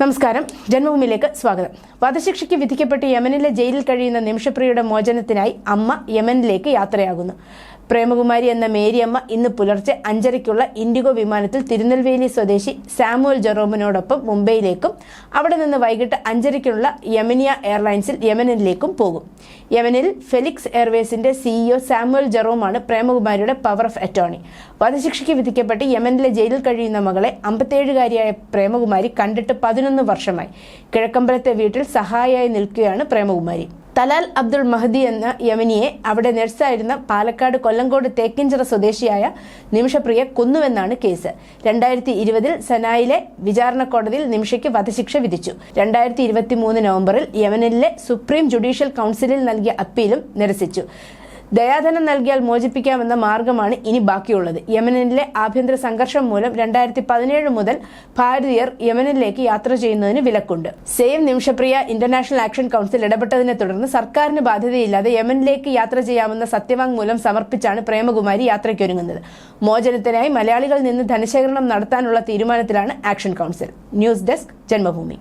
നമസ്കാരം, ജന്മഭൂമിയിലേക്ക് സ്വാഗതം. വധശിക്ഷയ്ക്ക് വിധിക്കപ്പെട്ട് യമനിലെ ജയിലിൽ കഴിയുന്ന നിമിഷപ്രിയയുടെ മോചനത്തിനായി അമ്മ യമനിലേക്ക് യാത്രയാകുന്നു. പ്രേമകുമാരി എന്ന മേരിയമ്മ ഇന്ന് പുലർച്ചെ 5:30-ക്കുള്ള ഇൻഡിഗോ വിമാനത്തിൽ തിരുനെൽവേലി സ്വദേശി സാമുവൽ ജെറോമിനോടൊപ്പം മുംബൈയിലേക്കും അവിടെ നിന്ന് വൈകിട്ട് 5:30-ക്കുള്ള യമനിയ എയർലൈൻസിൽ യമനിലേക്കും പോകും. യമനിൽ ഫെലിക്സ് എയർവേസിന്റെ CEO സാമുവൽ ജെറോമാണ് പ്രേമകുമാരിയുടെ പവർ ഓഫ് അറ്റോർണി. വധശിക്ഷയ്ക്ക് വിധിക്കപ്പെട്ട് യമനിലെ ജയിലിൽ കഴിയുന്ന മകളെ 57-കാരിയായ പ്രേമകുമാരി കണ്ടിട്ട് 11 വർഷമായി. കിഴക്കമ്പലത്തെ വീട്ടിൽ സഹായിയായി നിൽക്കുകയാണ് പ്രേമകുമാരി. തലാൽ അബ്ദുൾ മഹദി എന്ന യമനിയെ അവിടെ നഴ്സായിരുന്ന പാലക്കാട് കൊല്ലങ്കോട് തേക്കിഞ്ചിറ സ്വദേശിയായ നിമിഷപ്രിയ കൊന്നുവെന്നാണ് കേസ്. 2020-ൽ സനായിലെ വിചാരണ കോടതിയിൽ നിമിഷയ്ക്ക് വധശിക്ഷ വിധിച്ചു. 2023 നവംബറിൽ യമനിലെ സുപ്രീം ജുഡീഷ്യൽ കൗൺസിലിൽ നൽകിയ അപ്പീലും നിരസിച്ചു. ദയാധനം നൽകിയാൽ മോചിപ്പിക്കാമെന്ന മാർഗമാണ് ഇനി ബാക്കിയുള്ളത്. യമനിലെ ആഭ്യന്തര സംഘർഷം മൂലം 2017 മുതൽ ഭാരതീയർ യമനിലേക്ക് യാത്ര ചെയ്യുന്നതിന് വിലക്കുണ്ട്. Save Nimishapriya international action council ഇടപെട്ടതിനെ തുടർന്ന് സർക്കാരിന് ബാധ്യതയില്ലാതെ യമനിലേക്ക് യാത്ര ചെയ്യാമെന്ന സത്യവാങ്മൂലം സമർപ്പിച്ചാണ് പ്രേമകുമാരി യാത്രയ്ക്കൊരുങ്ങുന്നത്. മോചനത്തിനായി മലയാളികളിൽ നിന്ന് ധനശേഖരണം നടത്താനുള്ള തീരുമാനത്തിലാണ് action council. News desk, Janmabhumi.